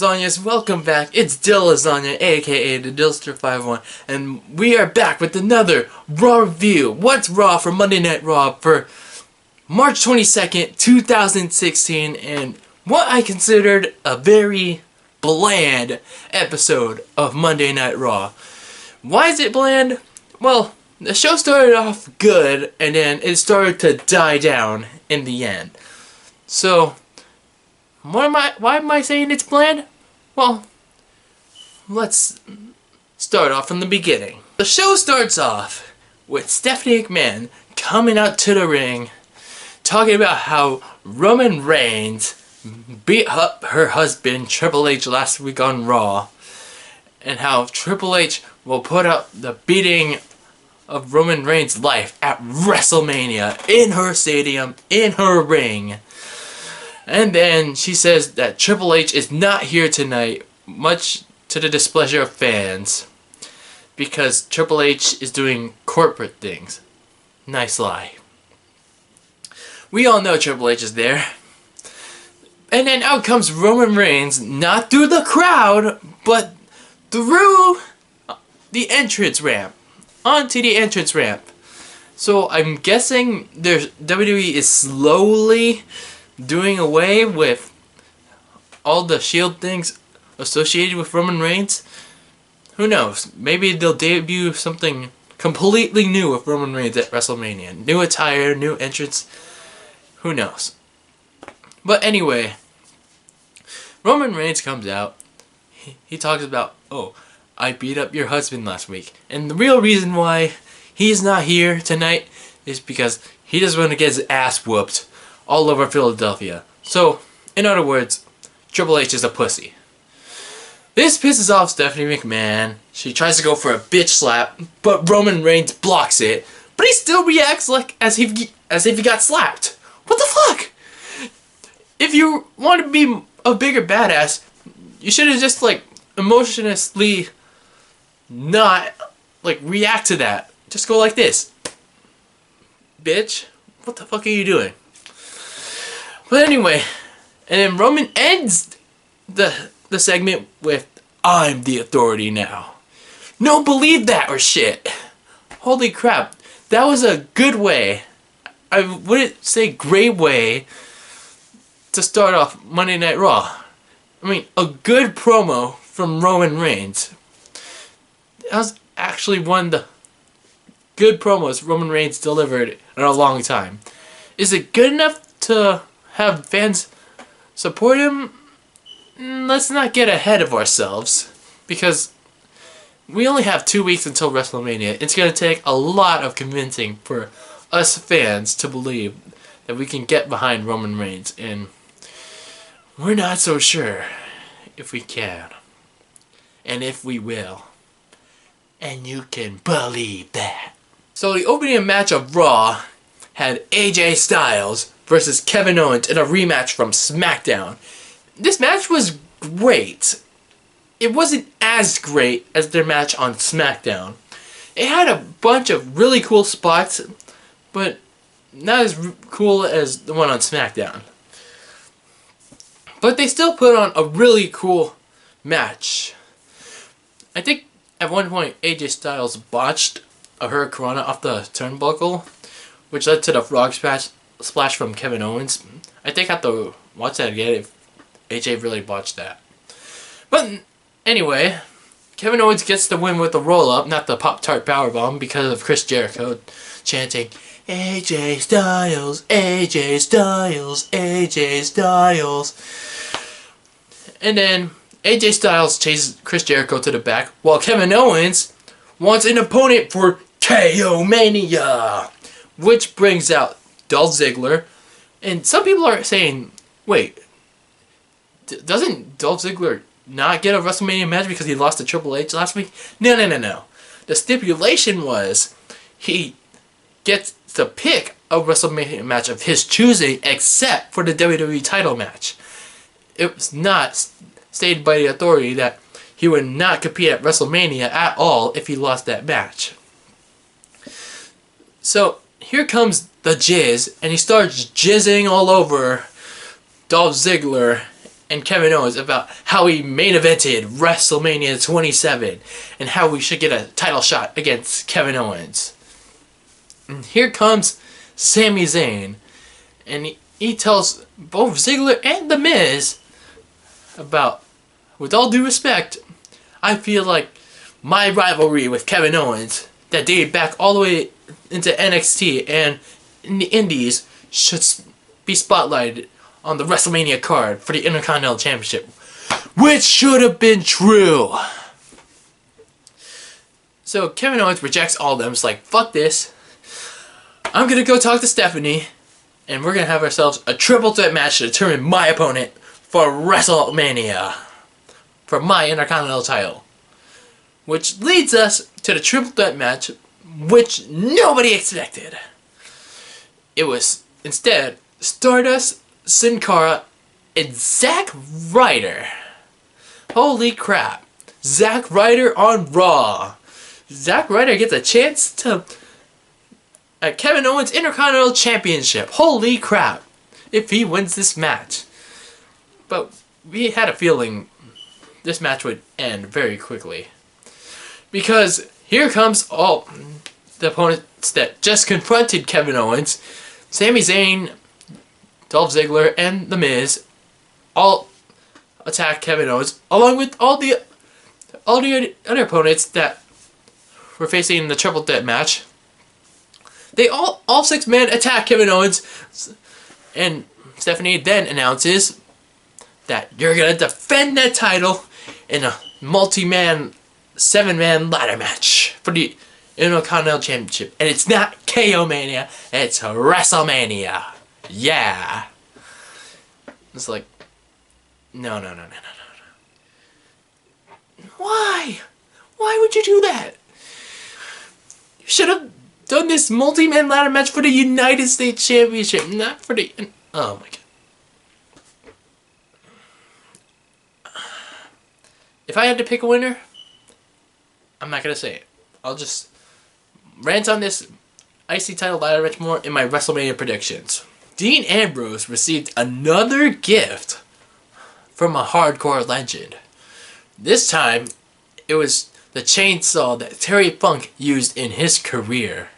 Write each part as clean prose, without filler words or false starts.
Lasagnas, welcome back. It's Dylasagna, aka the Dylster51, and we are back with another Raw review. What's Raw for Monday Night Raw for March 22nd, 2016, and what I considered a very bland episode of Monday Night Raw. Why is it bland? Well, the show started off good, and then it started to die down in the end. So, why am I saying it's bland? Well, let's start off from the beginning. The show starts off with Stephanie McMahon coming out to the ring, talking about how Roman Reigns beat up her husband Triple H last week on Raw, and how Triple H will put up the beating of Roman Reigns' life at WrestleMania in her stadium, in her ring. And then she says that Triple H is not here tonight, much to the displeasure of fans, because Triple H is doing corporate things. Nice lie. We all know Triple H is there. And then out comes Roman Reigns, not through the crowd, but through the entrance ramp. Onto the entrance ramp. So I'm guessing WWE is slowly doing away with all the Shield things associated with Roman Reigns. Who knows? Maybe they'll debut something completely new with Roman Reigns at WrestleMania. New attire, new entrance. Who knows? But anyway, Roman Reigns comes out. He talks about, oh, I beat up your husband last week. And the real reason why he's not here tonight is because he just want to get his ass whooped all over Philadelphia. So, in other words, Triple H is a pussy. This pisses off Stephanie McMahon. She tries to go for a bitch slap, but Roman Reigns blocks it. But he still reacts like as if he got slapped. What the fuck? If you want to be a bigger badass, you should have just emotionlessly not react to that. Just go like this. Bitch, what the fuck are you doing? But anyway, and then Roman ends the segment with, I'm the authority now. No, believe that or shit. Holy crap. That was a good way, I wouldn't say great way, to start off Monday Night Raw. I mean, a good promo from Roman Reigns. That was actually one of the good promos Roman Reigns delivered in a long time. Is it good enough to have fans support him? Let's not get ahead of ourselves, because we only have 2 weeks until WrestleMania. It's going to take a lot of convincing for us fans to believe that we can get behind Roman Reigns, and we're not so sure if we can, and if we will, and you can believe that. So the opening match of Raw had AJ Styles versus Kevin Owens in a rematch from SmackDown. This match was great. It wasn't as great as their match on SmackDown. It had a bunch of really cool spots, but not as cool as the one on SmackDown. But they still put on a really cool match. I think at one point AJ Styles botched a Hurricanrana off the turnbuckle, which led to the frog splash from Kevin Owens. I think I have to watch that again if AJ really botched that. But anyway, Kevin Owens gets the win with the roll-up, not the Pop-Tart Powerbomb, because of Chris Jericho chanting, AJ Styles, AJ Styles, AJ Styles. And then AJ Styles chases Chris Jericho to the back, while Kevin Owens wants an opponent for KO Mania, which brings out Dolph Ziggler. And some people are saying, wait, doesn't Dolph Ziggler not get a WrestleMania match because he lost to Triple H last week? No. The stipulation was he gets to pick a WrestleMania match of his choosing, except for the WWE title match. It was not stated by the authority that he would not compete at WrestleMania at all if he lost that match. So here comes the jizz, and he starts jizzing all over Dolph Ziggler and Kevin Owens about how he main evented WrestleMania 27 and how we should get a title shot against Kevin Owens. And here comes Sami Zayn, and he tells both Ziggler and The Miz about, with all due respect, I feel like my rivalry with Kevin Owens that dated back all the way into NXT and in the Indies should be spotlighted on the WrestleMania card for the Intercontinental Championship, which should have been true. So Kevin Owens rejects all of them. It's like, fuck this. I'm gonna go talk to Stephanie, and we're gonna have ourselves a triple threat match to determine my opponent for WrestleMania, for my Intercontinental title. Which leads us to the triple threat match, which nobody expected. It was instead Stardust, Sin Cara, and Zack Ryder. Holy crap. Zack Ryder on Raw. Zack Ryder gets a chance to at Kevin Owens Intercontinental Championship. Holy crap. If he wins this match. But we had a feeling this match would end very quickly. Because here comes all the opponents that just confronted Kevin Owens. Sami Zayn, Dolph Ziggler, and The Miz all attack Kevin Owens, along with all the other opponents that were facing the triple threat match. They all 6 men attack Kevin Owens, and Stephanie then announces that you're gonna defend that title in a multi-man 7-man ladder match for the Intercontinental Championship. And it's not KO Mania, it's WrestleMania. Yeah. It's like, no. Why? Why would you do that? You should have done this multi-man ladder match for the United States Championship, not for the... Oh my god. If I had to pick a winner, I'm not going to say it. I'll just rant on this IC title ladder match more in my WrestleMania predictions. Dean Ambrose received another gift from a hardcore legend. This time, it was the chainsaw that Terry Funk used in his career.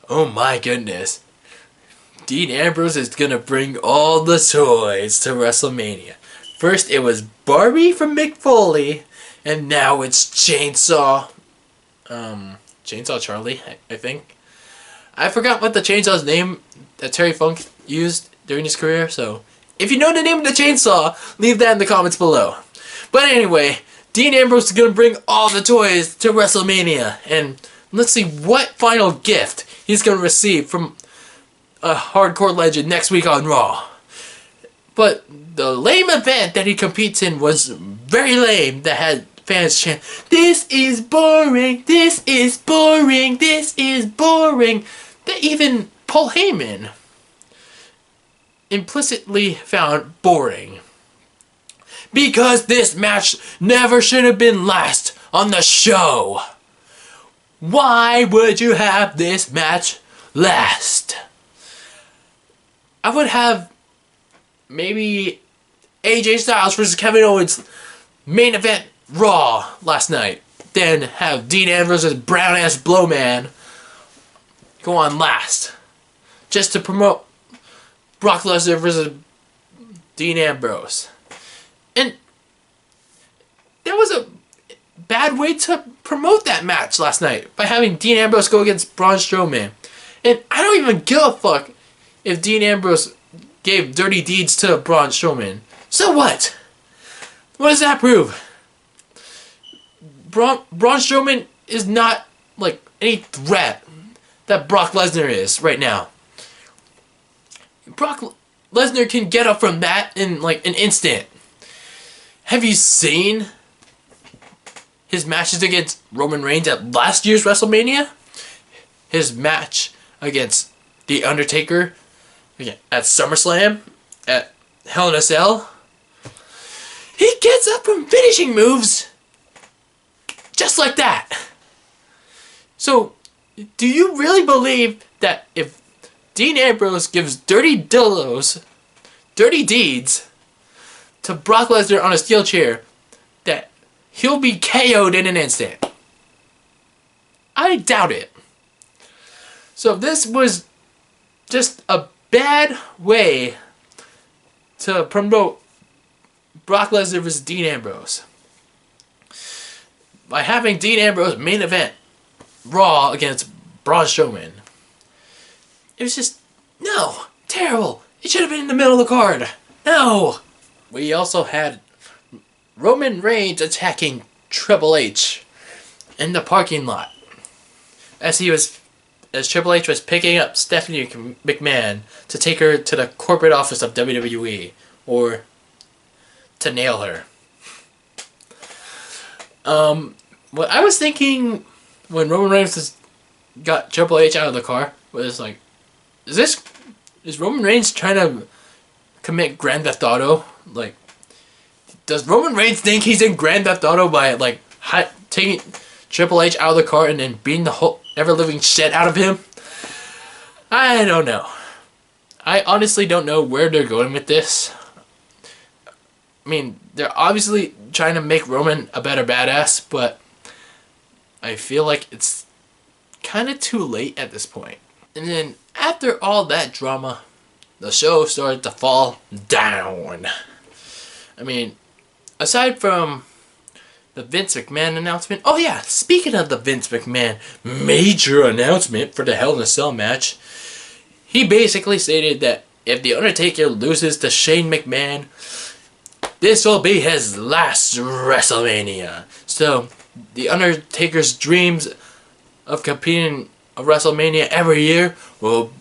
Oh my goodness. Dean Ambrose is going to bring all the toys to WrestleMania. First it was Barbie from Mick Foley, and now it's Chainsaw Charlie, I think. I forgot what the chainsaw's name that Terry Funk used during his career, so if you know the name of the chainsaw, leave that in the comments below. But anyway, Dean Ambrose is going to bring all the toys to WrestleMania, and let's see what final gift he's going to receive from a hardcore legend next week on Raw. But the lame event that he competes in was very lame, that had fans chant, "This is boring, this is boring, this is boring." That even Paul Heyman implicitly found boring. Because this match never should have been last on the show. Why would you have this match last? I would have maybe AJ Styles versus Kevin Owens main event Raw last night. Then have Dean Ambrose's brown ass blowman go on last. Just to promote Brock Lesnar versus Dean Ambrose. And there was a bad way to promote that match last night by having Dean Ambrose go against Braun Strowman. And I don't even give a fuck if Dean Ambrose gave dirty deeds to Braun Strowman. So what? What does that prove? Braun Strowman is not like any threat that Brock Lesnar is right now. Brock Lesnar can get up from that in like an instant. Have you seen his matches against Roman Reigns at last year's WrestleMania? His match against The Undertaker at SummerSlam, at Hell in a Cell. He gets up from finishing moves just like that. So, do you really believe that if Dean Ambrose gives dirty dildos, dirty deeds to Brock Lesnar on a steel chair that he'll be KO'd in an instant. I doubt it. So this was just a bad way to promote Brock Lesnar vs. Dean Ambrose. By having Dean Ambrose main event Raw against Braun Strowman. It was just, no, terrible. It should have been in the middle of the card. No. We also had Roman Reigns attacking Triple H in the parking lot as Triple H was picking up Stephanie McMahon to take her to the corporate office of WWE, or to nail her. What I was thinking when Roman Reigns got Triple H out of the car was like, is Roman Reigns trying to commit Grand Theft Auto? Like, does Roman Reigns think he's in Grand Theft Auto by like taking Triple H out of the car and then beating the whole ever-living shit out of him? I don't know. I honestly don't know where they're going with this. I mean, they're obviously trying to make Roman a better badass, but I feel like it's kind of too late at this point. And then after all that drama, the show started to fall down. I mean, aside from the Vince McMahon announcement. Oh yeah, speaking of the Vince McMahon major announcement for the Hell in a Cell match, he basically stated that if The Undertaker loses to Shane McMahon, this will be his last WrestleMania. So, The Undertaker's dreams of competing a WrestleMania every year will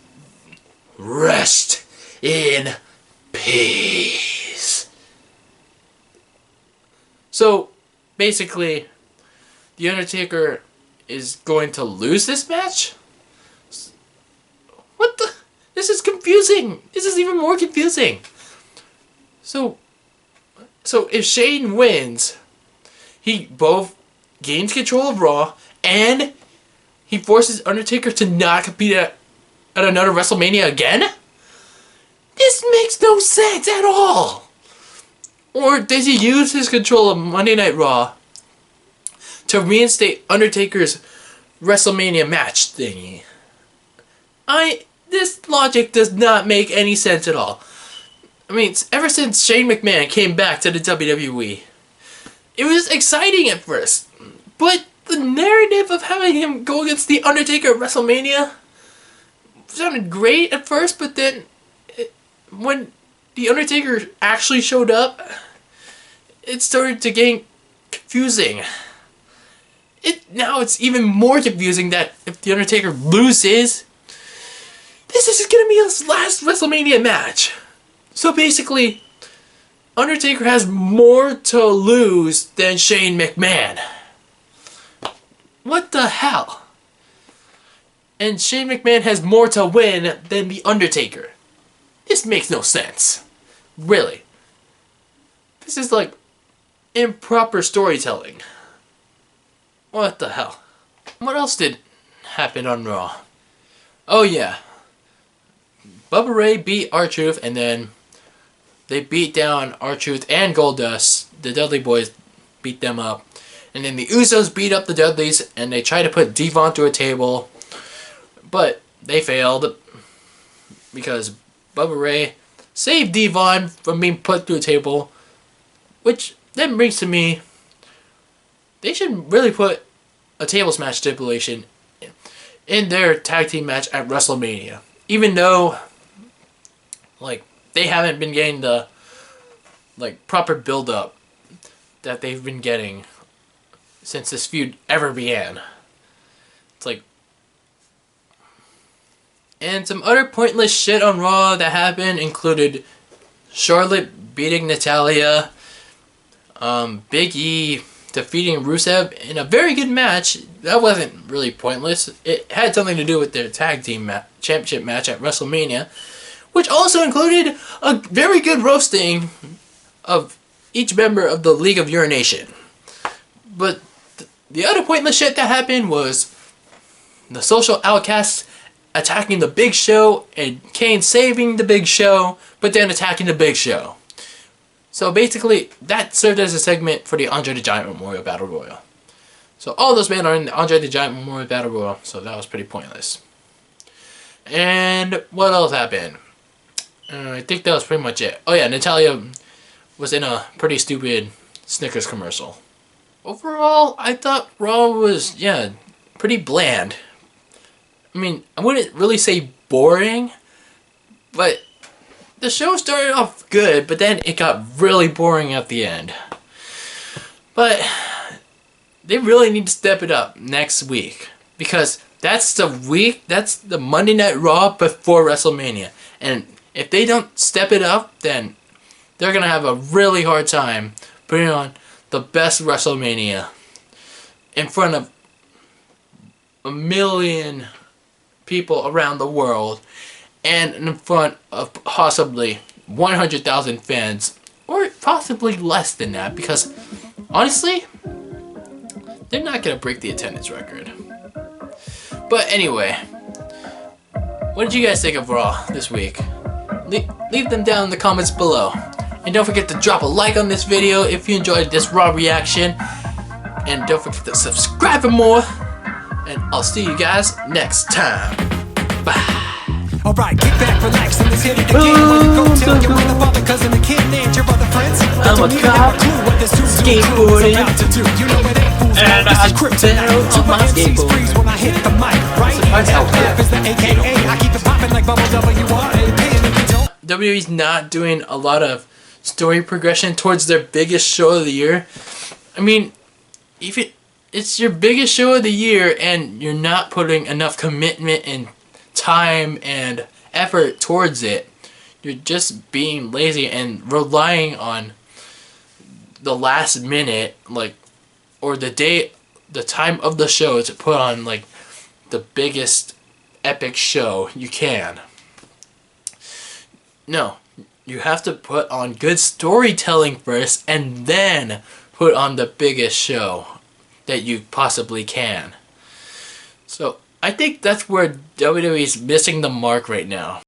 rest in peace. So, basically, The Undertaker is going to lose this match? What the? This is confusing. This is even more confusing. So if Shane wins, he both gains control of Raw and he forces Undertaker to not compete at another WrestleMania again? This makes no sense at all. Or does he use his control of Monday Night Raw to reinstate Undertaker's WrestleMania match thingy? This logic does not make any sense at all. I mean, ever since Shane McMahon came back to the WWE, it was exciting at first, but the narrative of having him go against The Undertaker at WrestleMania sounded great at first, but then when The Undertaker actually showed up, it started to get confusing. Now it's even more confusing that if The Undertaker loses, this is going to be his last WrestleMania match. So basically, Undertaker has more to lose than Shane McMahon. What the hell? And Shane McMahon has more to win than The Undertaker. This makes no sense. Really. This is like improper storytelling. What the hell? What else did happen on Raw? Oh yeah. Bubba Ray beat R-Truth, and then they beat down R-Truth and Goldust. The Dudley Boys beat them up. And then the Usos beat up the Dudleys, and they tried to put Devon through a table. But they failed because Bubba Ray saved Devon from being put through a table. Which then brings to me, they should really put a tables match stipulation in their tag team match at WrestleMania. Even though, like, they haven't been getting the, like, proper build-up that they've been getting since this feud ever began. It's like... And some other pointless shit on Raw that happened included Charlotte beating Natalya, Big E defeating Rusev in a very good match. That wasn't really pointless. It had something to do with their tag team championship match at WrestleMania, which also included a very good roasting of each member of the League of Urination. But the other pointless shit that happened was the Social Outcasts attacking the Big Show and Kane saving the Big Show, but then attacking the Big Show. So basically, that served as a segment for the Andre the Giant Memorial Battle Royal. So all those men are in the Andre the Giant Memorial Battle Royal, so that was pretty pointless. And what else happened? I think that was pretty much it. Oh yeah, Natalya was in a pretty stupid Snickers commercial. Overall, I thought Raw was, pretty bland. I mean, I wouldn't really say boring, but the show started off good, but then it got really boring at the end. But they really need to step it up next week, because that's the Monday Night Raw before WrestleMania. And if they don't step it up, then they're going to have a really hard time putting on the best WrestleMania in front of 1 million people around the world and in front of possibly 100,000 fans, or possibly less than that, because honestly, they're not going to break the attendance record. But anyway, what did you guys think of Raw this week? Leave them down in the comments below. And don't forget to drop a like on this video if you enjoyed this Raw reaction. And don't forget to subscribe for more. And I'll see you guys next time. Bye. Alright, kick back, relax, and let's hit it again. When you go tell your mother, father, cousin, the kid, and your other friends. I'm a cop, skateboarding, and I fell on my skateboard. When I hit the mic, right? Is the AKA, I keep it popping like bubble WRA. WWE's not doing a lot of story progression towards their biggest show of the year. I mean, if it's your biggest show of the year and you're not putting enough commitment and time and effort towards it, you're just being lazy and relying on the last minute, or the time of the show to put on the biggest epic show you can. No, you have to put on good storytelling first and then put on the biggest show that you possibly can. So I think that's where WWE's missing the mark right now.